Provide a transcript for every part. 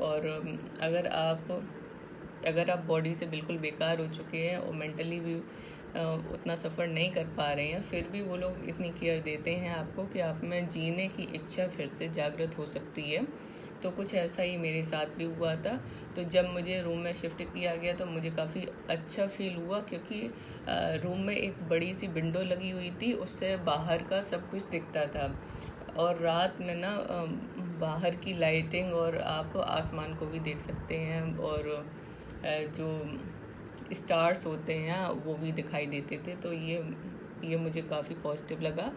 और अगर आप बॉडी से बिल्कुल बेकार हो चुके हैं और मेंटली भी उतना सफ़र नहीं कर पा रहे हैं, फिर भी वो लोग इतनी केयर देते हैं आपको कि आप में जीने की इच्छा फिर से जागृत हो सकती है। तो कुछ ऐसा ही मेरे साथ भी हुआ था। तो जब मुझे रूम में शिफ्ट किया गया तो मुझे काफ़ी अच्छा फील हुआ, क्योंकि रूम में एक बड़ी सी विंडो लगी हुई थी, उससे बाहर का सब कुछ दिखता था। और रात में ना बाहर की लाइटिंग और आप आसमान को भी देख सकते हैं, और जो स्टार्स होते हैं वो भी दिखाई देते थे। तो ये मुझे काफ़ी पॉजिटिव लगा,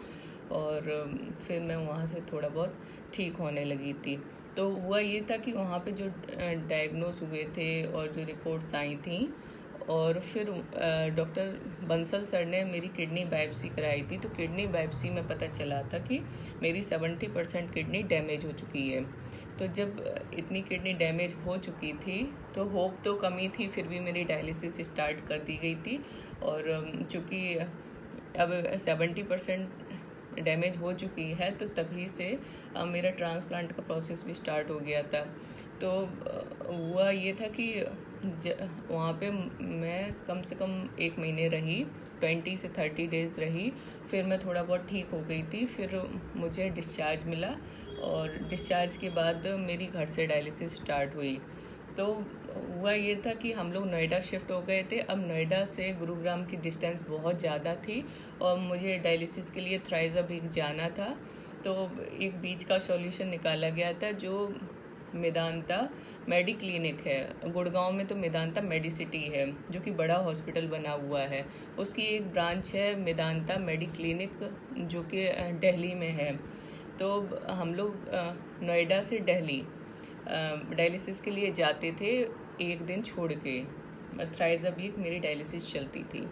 और फिर मैं वहाँ से थोड़ा बहुत ठीक होने लगी थी। तो हुआ ये था कि वहाँ पे जो डायग्नोज हुए थे और जो रिपोर्ट्स आई थी, और फिर डॉक्टर बंसल सर ने मेरी किडनी बायोप्सी कराई थी। तो किडनी बायोप्सी में पता चला था कि मेरी 70% किडनी डैमेज हो चुकी है। तो जब इतनी किडनी डैमेज हो चुकी थी तो होप तो कमी थी, फिर भी मेरी डायलिसिस स्टार्ट कर दी गई थी। और चूँकि अब 70% डैमेज हो चुकी है, तो तभी से मेरा ट्रांसप्लांट का प्रोसेस भी स्टार्ट हो गया था। तो हुआ ये था कि वहाँ पे मैं कम से कम 1 महीने रही, 20 से 30 डेज़ रही। फिर मैं थोड़ा बहुत ठीक हो गई थी, फिर मुझे डिस्चार्ज मिला, और डिस्चार्ज के बाद मेरी घर से डायलिसिस स्टार्ट हुई। तो हुआ ये था कि हम लोग नोएडा शिफ्ट हो गए थे। अब नोएडा से गुरुग्राम की डिस्टेंस बहुत ज़्यादा थी, और मुझे डायलिसिस के लिए थ्राइज़ाबीग जाना था। तो एक बीच का सॉल्यूशन निकाला गया था, जो मेदांता मेडी क्लिनिक है गुड़गांव में। तो मेदांता मेडिसिटी है, जो कि बड़ा हॉस्पिटल बना हुआ है। उसकी एक ब्रांच है मेदांता मेडी क्लिनिक, जो कि दिल्ली में है। तो हम लोग नोएडा से दिल्ली डायलिसिस के लिए जाते थे, एक दिन छोड़ के। थ्राइज़ाबीग मेरी डायलिसिस चलती थी।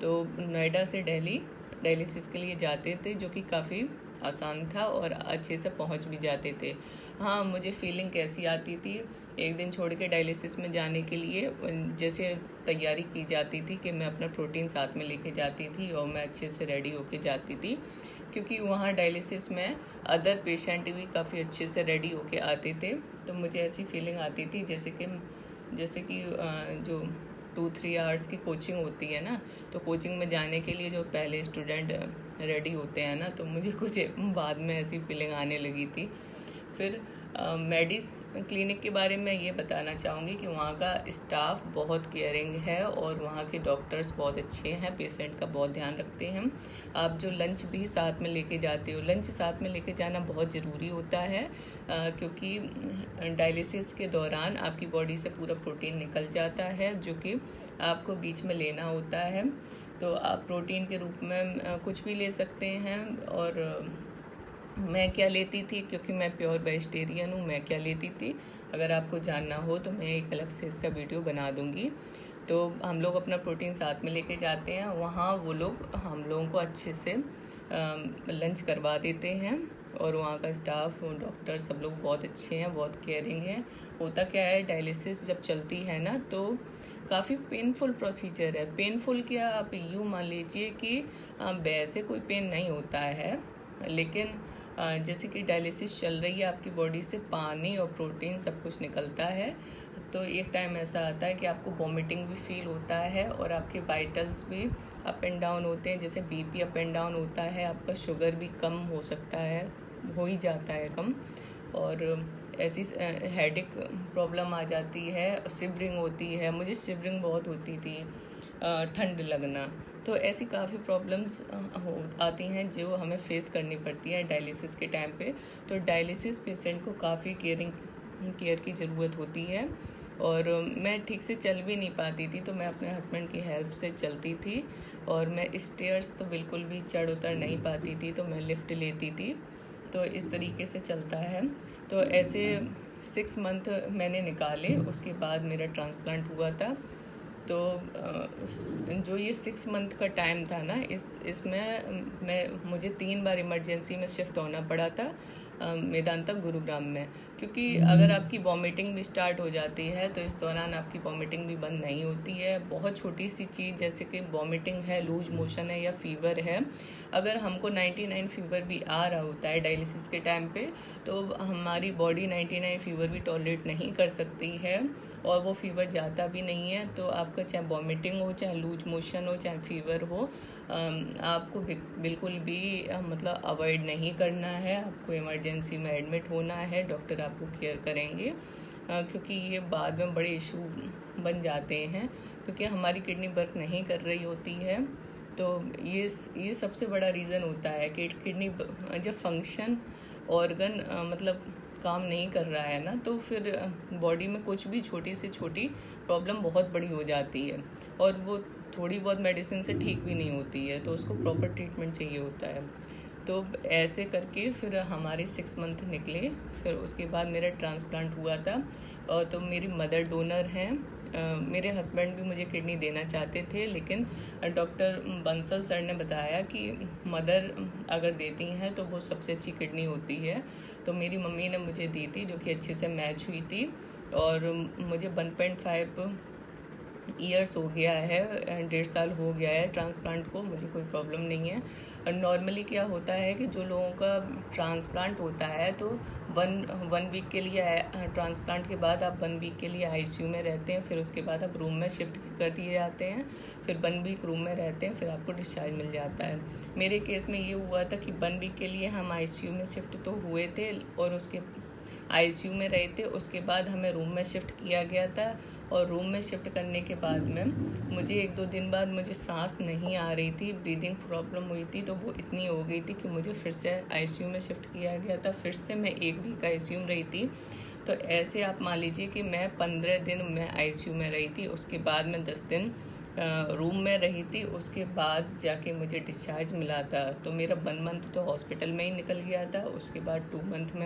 तो नोएडा से दिल्ली डायलिसिस के लिए जाते थे, जो कि काफ़ी आसान था और अच्छे से पहुंच भी जाते थे। हाँ, मुझे फीलिंग कैसी आती थी एक दिन छोड़ के डायलिसिस में जाने के लिए, जैसे तैयारी की जाती थी कि मैं अपना प्रोटीन साथ में लेके जाती थी और मैं अच्छे से रेडी होके जाती थी, क्योंकि वहाँ डायलिसिस में अदर पेशेंट भी काफ़ी अच्छे से रेडी होके आते थे। तो मुझे ऐसी फीलिंग आती थी जैसे कि जो 2-3 आवर्स की कोचिंग होती है ना, तो कोचिंग में जाने के लिए जो पहले स्टूडेंट रेडी होते हैं ना, तो मुझे कुछ बाद में ऐसी फीलिंग आने लगी थी। फिर मेडिस क्लिनिक के बारे में ये बताना चाहूँगी कि वहाँ का स्टाफ बहुत केयरिंग है, और वहाँ के डॉक्टर्स बहुत अच्छे हैं, पेशेंट का बहुत ध्यान रखते हैं। आप जो लंच भी साथ में लेके जाते हो, लंच साथ में लेके जाना बहुत ज़रूरी होता है, क्योंकि डायलिसिस के दौरान आपकी बॉडी से पूरा प्रोटीन निकल जाता है, जो कि आपको बीच में लेना होता है। तो आप प्रोटीन के रूप में कुछ भी ले सकते हैं। और मैं क्या लेती थी, क्योंकि मैं प्योर वेजिटेरियन हूँ, मैं क्या लेती थी अगर आपको जानना हो तो मैं एक अलग से इसका वीडियो बना दूँगी। तो हम लोग अपना प्रोटीन साथ में लेके जाते हैं, वहाँ वो लोग हम लोगों को अच्छे से लंच करवा देते हैं, और वहाँ का स्टाफ और डॉक्टर सब लोग बहुत अच्छे हैं, बहुत केयरिंग हैं। होता क्या है, डायलिसिस जब चलती है ना, तो काफ़ी पेनफुल प्रोसीजर है। पेनफुल क्या, आप यूँ मान लीजिए कि वैसे कोई पेन नहीं होता है, लेकिन जैसे कि डायलिसिस चल रही है, आपकी बॉडी से पानी और प्रोटीन सब कुछ निकलता है। तो एक टाइम ऐसा आता है कि आपको वॉमिटिंग भी फील होता है, और आपके वाइटल्स भी अप एंड डाउन होते हैं। जैसे बीपी अप एंड डाउन होता है, आपका शुगर भी कम हो सकता है, हो ही जाता है कम। और ऐसी हेडेक प्रॉब्लम आ जाती है, शिवरिंग होती है, मुझे शिवरिंग बहुत होती थी, ठंड लगना। तो ऐसी काफ़ी प्रॉब्लम्स हो आती हैं जो हमें फेस करनी पड़ती है डायलिसिस के टाइम पे। तो डायलिसिस पेशेंट को काफ़ी केयर की ज़रूरत होती है। और मैं ठीक से चल भी नहीं पाती थी, तो मैं अपने हस्बैंड की हेल्प से चलती थी, और मैं स्टेयर्स तो बिल्कुल भी चढ़ उतर नहीं पाती थी, तो मैं लिफ्ट लेती थी। तो इस तरीके से चलता है। तो ऐसे 6 मंथ मैंने निकाले, उसके बाद मेरा ट्रांसप्लांट हुआ था। तो जो ये 6 मंथ का टाइम था ना, इसमें मुझे 3 बार इमरजेंसी में शिफ्ट होना पड़ा था, मेदांता गुरुग्राम में। क्योंकि अगर आपकी वॉमिटिंग भी स्टार्ट हो जाती है तो इस दौरान आपकी वॉमिटिंग भी बंद नहीं होती है। बहुत छोटी सी चीज़ जैसे कि वॉमिटिंग है, लूज मोशन है या फीवर है, अगर हमको 99 फीवर भी आ रहा होता है डायलिसिस के टाइम पे, तो हमारी बॉडी 99 फीवर भी टॉलरेट नहीं कर सकती है और वो फीवर जाता भी नहीं है। तो आपका चाहे वॉमिटिंग हो, चाहे लूज मोशन हो, चाहे फीवर हो, आपको बिल्कुल भी मतलब अवॉइड नहीं करना है। आपको इमरजेंसी में एडमिट होना है, डॉक्टर आपको केयर करेंगे, क्योंकि ये बाद में बड़े इशू बन जाते हैं क्योंकि हमारी किडनी वर्क नहीं कर रही होती है। तो ये सबसे बड़ा रीज़न होता है कि किडनी जब फंक्शन ऑर्गन मतलब काम नहीं कर रहा है ना, तो फिर बॉडी में कुछ भी छोटी से छोटी प्रॉब्लम बहुत बड़ी हो जाती है और वो थोड़ी बहुत मेडिसिन से ठीक भी नहीं होती है, तो उसको प्रॉपर ट्रीटमेंट चाहिए होता है। तो ऐसे करके फिर हमारे 6 मंथ निकले। फिर उसके बाद मेरा ट्रांसप्लांट हुआ था। और तो मेरी मदर डोनर हैं। मेरे हस्बैंड भी मुझे किडनी देना चाहते थे, लेकिन डॉक्टर बंसल सर ने बताया कि मदर अगर देती हैं तो वो सबसे अच्छी किडनी होती है। तो मेरी मम्मी ने मुझे दी थी, जो कि अच्छे से मैच हुई थी। और मुझे 1.5 ईयर्स हो गया है, 1.5 साल हो गया है ट्रांसप्लांट को, मुझे कोई प्रॉब्लम नहीं है। और नॉर्मली क्या होता है कि जो लोगों का ट्रांसप्लांट होता है तो वन वीक के लिए, ट्रांसप्लांट के बाद आप 1 वीक के लिए आईसीयू में रहते हैं, फिर उसके बाद आप रूम में शिफ्ट कर दिए जाते हैं, फिर 1 वीक रूम में रहते हैं, फिर आपको डिस्चार्ज मिल जाता है। मेरे केस में ये हुआ था कि 1 वीक के लिए हम आईसीयू में शिफ्ट तो हुए थे और उसके आईसीयू में रहे थे, उसके बाद हमें रूम में शिफ्ट किया गया था। और रूम में शिफ्ट करने के बाद में मुझे 1-2 दिन बाद मुझे सांस नहीं आ रही थी, ब्रीदिंग प्रॉब्लम हुई थी, तो वो इतनी हो गई थी कि मुझे फिर से आईसीयू में शिफ्ट किया गया था। फिर से मैं 1 वीक आईसीयू में रही थी। तो ऐसे आप मान लीजिए कि मैं 15 दिन मैं आईसीयू में रही थी, उसके बाद मैं 10 दिन रूम में रही थी, उसके बाद जाके मुझे डिस्चार्ज मिला था। तो मेरा 1 मंथ तो हॉस्पिटल में ही निकल गया था, उसके बाद 2 मंथ में